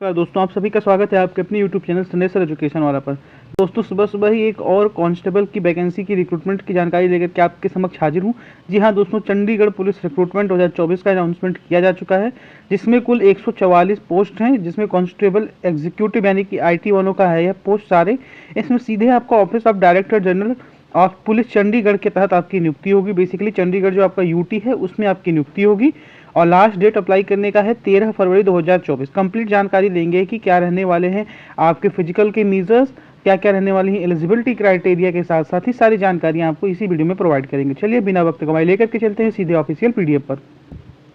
दोस्तों, आप सभी का स्वागत है आपके अपने YouTube चैनल सनेसर एजुकेशन वाला पर। दोस्तों, सुबह सुबह ही एक और कांस्टेबल की वैकेंसी की रिक्रूटमेंट की जानकारी लेकर के आपके समक्ष हाजिर हूं। जी हां दोस्तों, चंडीगढ़ पुलिस रिक्रूटमेंट 2024 का अनाउंसमेंट किया जा चुका है, जिसमें कुल 144 पोस्ट हैं, जिसमें कांस्टेबल एग्जीक्यूटिव यानी कि IT वालों का है यह पोस्ट सारे। इसमें सीधे आपका office of director general of police Chandigarh के तहत आपकी नियुक्ति होगी। बेसिकली चंडीगढ़ जो आपका UT है उसमें आपकी नियुक्ति होगी और लास्ट डेट अप्लाई करने का है 13 फरवरी 2024। कंप्लीट जानकारी लेंगे कि क्या रहने वाले हैं आपके फिजिकल के मीजर्स, क्या क्या रहने वाली हैं एलिजिबिलिटी क्राइटेरिया के साथ साथ ही सारी जानकारियां आपको इसी वीडियो में प्रोवाइड करेंगे। चलिए बिना वक्त गवाए लेकर के चलते हैं सीधे ऑफिशियल PDF पर।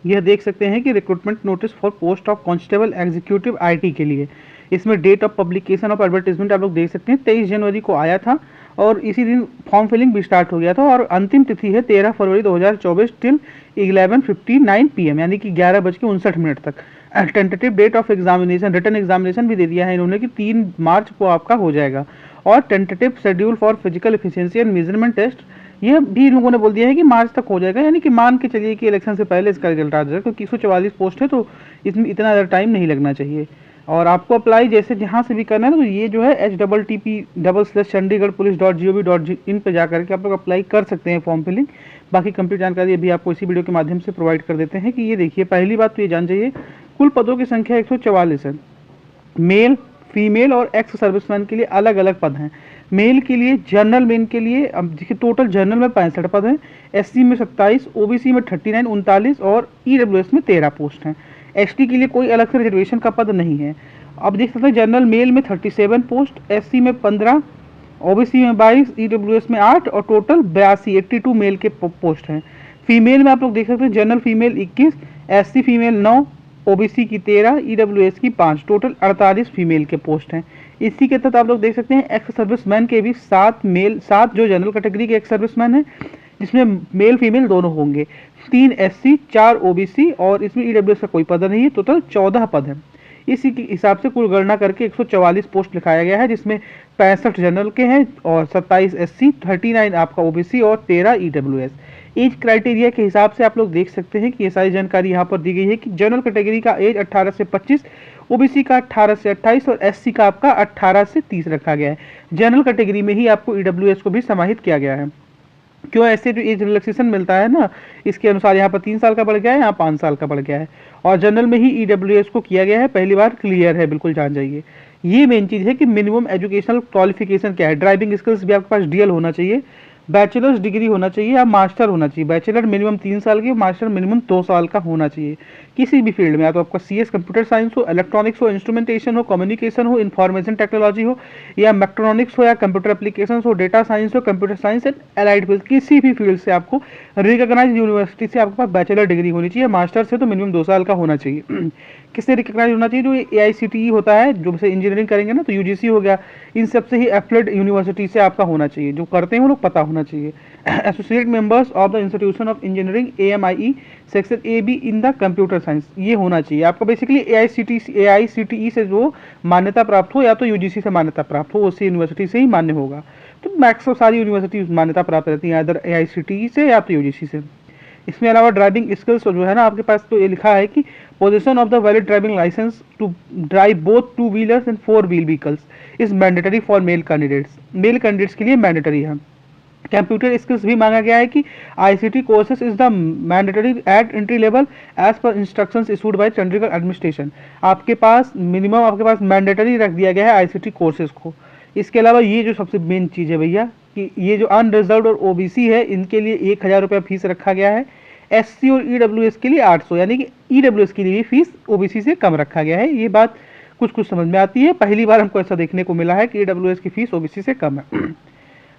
यह देख सकते हैं कि recruitment notice for post of constable executive IT के लिए। इसमें date of publication of advertisement आप लोग देख सकते हैं 23 जनवरी को आया था और इसी दिन फॉर्म फिलिंग भी स्टार्ट हो गया था और अंतिम तिथि है 13 फरवरी 2024 टिल 11:59 PM यानी कि 11:59 तक। Tentative date of examination, written examination भी दे दिया है इन्होंने कि 3 मार्च को आपका हो जाएगा। और tentative schedule for physical efficiency and measurement test ये भी इन लोगों ने बोल दिया है कि मार्च तक हो जाएगा, यानी कि मान के चलिए कि इलेक्शन से पहले इसका रिजल्ट आ जाएगा, क्योंकि 144 पोस्ट है तो इसमें इतना ज़्यादा टाइम नहीं लगना चाहिए। और आपको अप्लाई जैसे जहाँ से भी करना है तो ये जो है http://chandigarhpolice.gov.in पे जाकर के आप लोग अप्लाई कर सकते हैं फॉर्म फिलिंग। बाकी कंप्लीट जानकारी अभी आपको इसी वीडियो के माध्यम से प्रोवाइड कर देते हैं कि ये देखिए, पहली बात तो ये जान जाइए कुल पदों की संख्या 144 है। मेल, फीमेल और एक्स सर्विसमैन के लिए अलग अलग पद हैं। मेल के लिए जनरल मैन के लिए अब देखिए टोटल जनरल में 65 पद हैं, SC में 27, OBC में 39 39 और EWS में 13 पोस्ट हैं। ST के लिए कोई अलग से रिजर्वेशन का पद नहीं है। अब देख सकते हैं जनरल मेल में 37 पोस्ट, SC में 15, OBC में 22, EWS में 8 और टोटल 82 मेल के पोस्ट हैं। फीमेल में आप लोग देख सकते हैं general female 21, SC female 9, OBC की 13, EWS की 5, टोटल 48 फीमेल के पोस्ट हैं। इसी के तहत आप लोग देख सकते हैं एक्स सर्विसमैन के भी 7 मेल, 7 जो जनरल कैटेगरी के एक्स सर्विसमैन हैं, जिसमें मेल फीमेल दोनों होंगे, 3 SC 4 OBC और इसमें EWS का कोई पद नहीं है। टोटल 14 पद हैं। इसी के हिसाब से कुल गणना करके 144 पोस्ट लिखाया गया है, जिसमें 65 जनरल के हैं और 27 SC, 39 आपका OBC और 13 EWS। एज क्राइटेरिया के हिसाब से आप लोग देख सकते हैं कि ये सारी जानकारी यहाँ पर दी गई है कि जनरल कैटेगरी का एज 18 से 25, OBC का 18 से 28 और SC का आपका 18 से 30 रखा गया है। जनरल कैटेगरी में ही आपको EWS को भी समाहित किया गया है। क्यों ऐसे जो एज रिलैक्सेशन मिलता है ना, इसके अनुसार यहाँ पर 3 साल का बढ़ गया है, यहाँ 5 साल का बढ़ गया है और जनरल में ही EWS को किया गया है। पहली बार क्लियर है, बिल्कुल जान जाइए। ये मेन चीज़ है कि मिनिमम एजुकेशनल क्वालिफिकेशन क्या है। ड्राइविंग स्किल्स भी आपके पास DL होना चाहिए, बैचलर्स डिग्री होना चाहिए या मास्टर होना चाहिए। बैचलर मिनिमम 3 साल की, मास्टर मिनिमम 2 साल का होना चाहिए किसी भी फील्ड में। या तो आपका CS कंप्यूटर साइंस हो, इलेक्ट्रॉनिक्स हो, इंस्ट्रूमेंटेशन हो, कम्युनिकेशन हो, इंफॉर्मेशन टेक्नोलॉजी हो या मैक्ट्रॉनिक्स हो या कंप्यूटर एप्लीकेशन हो, डेटा साइंस हो, computer science and allied field, किसी भी फील्ड से आपको रिकॉग्नाइज यूनिवर्सिटी से आपके पास बैचलर डिग्री होनी चाहिए। मास्टर से तो मिनिमम 2 साल का होना चाहिए। किससे रिकॉग्नाइज होना चाहिए? जो AICTE होता है, जो से इंजीनियरिंग करेंगे ना तो UGC हो गया, इन सबसे ही एफिलिएटेड यूनिवर्सिटी से आपका होना चाहिए। जो करते हैं वो लोग पता होना चाहिए। Associate members of the institution of engineering AMIE section AB in the computer science, ये होना चाहिए आपका। बेसिकली AICTE से जो मान्यता प्राप्त हो या तो UGC से मान्यता प्राप्त हो, उसी यूनिवर्सिटी से ही मान्य होगा। तो मैक्सिमम सारी यूनिवर्सिटी मान्यता प्राप्त रहती हैं, अदर AICTE से या तो UGC से। इसमें अलावा ड्राइविंग स्किल्स जो है ना आपके पास, तो ये लिखा है कि position of the valid driving licence to drive both 2 wheelers and 4 wheel vehicles is mandatory for male candidates. Male candidates के लिए मैंडेटरी है। कंप्यूटर स्किल्स भी मांगा गया है कि ICT courses is the mandatory at entry level age पर instructions issued by Chandigarh administration. आपके पास मिनिमम आपके पास मैंडेटरी रख दिया गया है ICT कोर्सेज को। इसके अलावा ये जो सबसे मेन चीज़ है भैया कि ये जो अनरिजर्व्ड और OBC है, इनके लिए 1000 रुपया फीस रखा गया है। SC और EWS के लिए 800, यानी कि EWS के लिए भी फीस OBC से कम रखा गया है। ये बात कुछ कुछ समझ में आती है, पहली बार हमको ऐसा देखने को मिला है कि EWS की फीस OBC से कम है।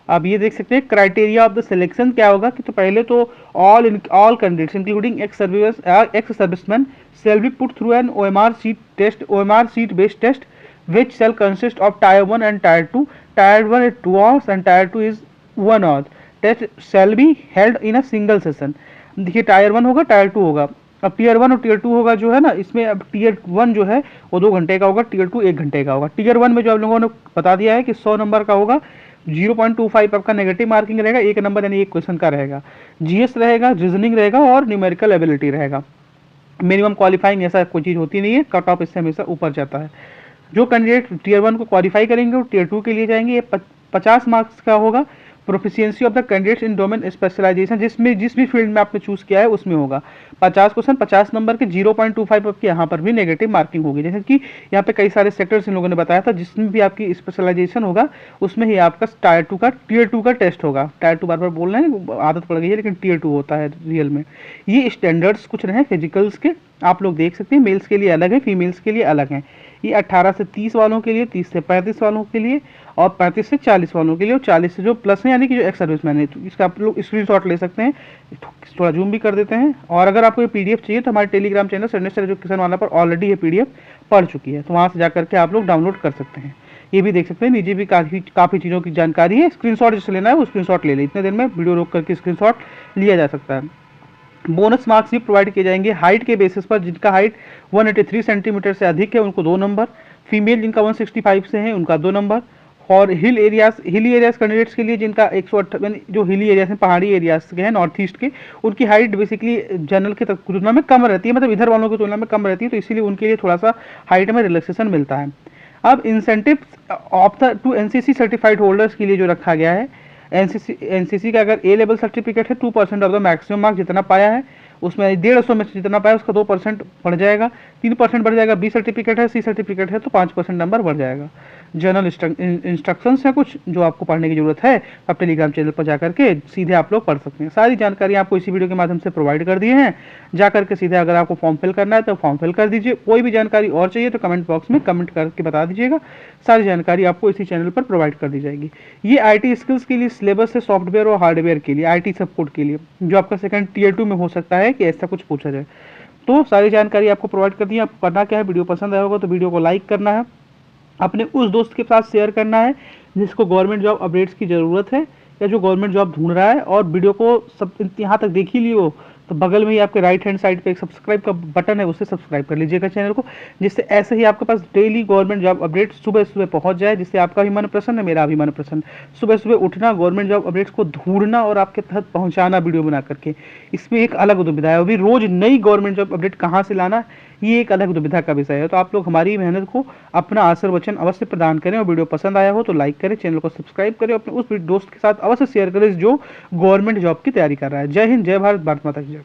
अब ये देख सकते हैं क्राइटेरिया ऑफ द सिलेक्शन क्या होगा कि तो पहले तो all candidates including ex serviceman shall be put through an OMR sheet based test which shall consist of tier 1 and tier 2. Tier 1 is 2 hours and tier 2 is 1 hour. Test shall be held in a single session. देखिए tyre 1 होगा, tyre 2 होगा। अब tier 1 और tier 2 होगा जो है ना, इसमें अब टीयर 1 जो है वो 2 घंटे का होगा, टीयर 2 1 घंटे का होगा। टीयर 1 में जो आप लोगों ने बता दिया है कि 100 नंबर का होगा, 0.25 आपका नेगेटिव मार्किंग रहेगा, 1 नंबर यानी 1 क्वेश्चन का रहेगा, GS रहेगा, रीजनिंग रहेगा और न्यूमेरिकल एबिलिटी रहेगा। मिनिमम क्वालिफाइंग ऐसा कोई चीज़ होती नहीं है, कट ऑफ इससे हमेशा ऊपर जाता है। जो कैंडिडेट टीयर 1 को क्वालिफाई करेंगे वो टीयर 2 के लिए जाएंगे। ये 50 मार्क्स का होगा। Proficiency of the candidates in domain specialisation, जिसमें जिस भी फील्ड में आपने चूज किया है उसमें होगा। 50 क्वेश्चन 50 नंबर के 0.25 आपकी यहाँ पर भी नेगेटिव मार्किंग होगी। जैसे कि यहाँ पे कई सारे सेक्टर्स इन लोगों ने बताया था, जिसमें भी आपकी स्पेशलाइजेशन होगा उसमें ही आपका टीयर 2 का टेस्ट होगा। टायर 2 बार बार बोलना है, आदत पड़ गई है, लेकिन टीयर 2 होता है रियल में। ये स्टैंडर्ड्स कुछ रहे फिजिकल्स के, आप लोग देख सकते हैं। मेल्स के लिए अलग है, फीमेल्स के लिए अलग है। ये 18 से 30 वालों के लिए, 30 से 35 वालों के लिए और 35 से 40 वालों के लिए, और 40 से जो प्लस है यानी कि जो एक्स सर्विसमैन है। तो इसका आप लोग स्क्रीनशॉट ले सकते हैं। थोड़ा जूम भी कर देते हैं। और अगर आपको ये पीडीएफ चाहिए तो हमारे टेलीग्राम चैनल सर्नेस्टर एजुकेशन वाला पर ऑलरेडी ये पीडीएफ पढ़ चुकी है, तो वहाँ से जाकर के आप लोग डाउनलोड कर सकते हैं। ये भी देख सकते हैं, नीचे भी काफ़ी चीज़ों की जानकारी है। स्क्रीनशॉट जिससे लेना है वो स्क्रीनशॉट ले लें। इतने देर में वीडियो रोक करके स्क्रीनशॉट लिया जा सकता है। बोनस मार्क्स भी प्रोवाइड किए जाएंगे हाइट के बेसिस पर। जिनका हाइट 183 सेंटीमीटर से अधिक है उनको 2 नंबर, फीमेल जिनका 165 से है उनका 2 नंबर, और हिली एरियाज कैंडिडेट्स के लिए जिनका 158 जो हिली एरियाज हैं, पहाड़ी एरियाज के हैं नॉर्थ ईस्ट के, उनकी हाइट बेसिकली जनरल की तुलना में कम रहती है, मतलब इधर वालों की तुलना में कम रहती है, तो इसीलिए उनके लिए थोड़ा सा हाइट में रिलैक्सेशन मिलता है। अब incentive of the two NCC certified holders के लिए जो रखा गया है, एनसीसी का अगर ए लेवल सर्टिफिकेट है 2% ऑफ द मैक्सिमम मार्क्स जितना पाया है उसमें 150 में से जितना पाया उसका 2% बढ़ जाएगा, 3% बढ़ जाएगा। बी सर्टिफिकेट है, सी सर्टिफिकेट है तो 5% नंबर बढ़ जाएगा। जनरल इंस्ट्रक्शंस है कुछ जो आपको पढ़ने की जरूरत है, आप टेलीग्राम चैनल पर जाकर के सीधे आप लोग पढ़ सकते हैं। सारी जानकारी आपको इसी वीडियो के माध्यम से प्रोवाइड कर दिए हैं। जाकर के सीधे अगर आपको फॉर्म फिल करना है तो फॉर्म फिल कर दीजिए। कोई भी जानकारी और चाहिए तो कमेंट बॉक्स में कमेंट करके बता दीजिएगा। सारी जानकारी आपको इसी चैनल पर प्रोवाइड कर दी जाएगी। ये IT स्किल्स के लिए सिलेबस है, सॉफ्टवेयर और हार्डवेयर के लिए, IT सपोर्ट के लिए, जो आपका सेकंड टीयर 2 में हो सकता है कि ऐसा कुछ पूछा जाए। तो सारी जानकारी आपको प्रोवाइड कर दी है। आपको करना क्या है, वीडियो पसंद आया होगा तो वीडियो को लाइक करना है, अपने उस दोस्त के साथ शेयर करना है जिसको गवर्नमेंट जॉब अपडेट्स की ज़रूरत है या जो गवर्नमेंट जॉब ढूंढ रहा है, और वीडियो को सब यहाँ तक देख ही लियो तो बगल में ही आपके राइट हैंड साइड पे एक सब्सक्राइब का बटन है, उससे सब्सक्राइब कर लीजिएगा चैनल को, जिससे ऐसे ही आपके पास डेली गवर्नमेंट जॉब अपडेट सुबह सुबह पहुंच जाए, जिससे आपका भी मन प्रसन्न है, मेरा भी मन प्रसन्न। सुबह सुबह उठना, गवर्नमेंट जॉब अपडेट्स को ढूंढना और आपके तहत पहुंचाना वीडियो बना करके, इसमें एक अलग दुविधा है। अभी रोज नई गवर्नमेंट जॉब अपडेट कहाँ से लाना, ये एक अलग दुविधा का विषय है। तो आप लोग हमारी मेहनत को अपना आशीर्वचन वचन अवश्य प्रदान करें, और वीडियो पसंद आया हो तो लाइक करें, चैनल को सब्सक्राइब करें, अपने उस दोस्त के साथ अवश्य शेयर करें जो गवर्नमेंट जॉब की तैयारी कर रहा है। जय हिंद, जय भारत, भारत माता की जय।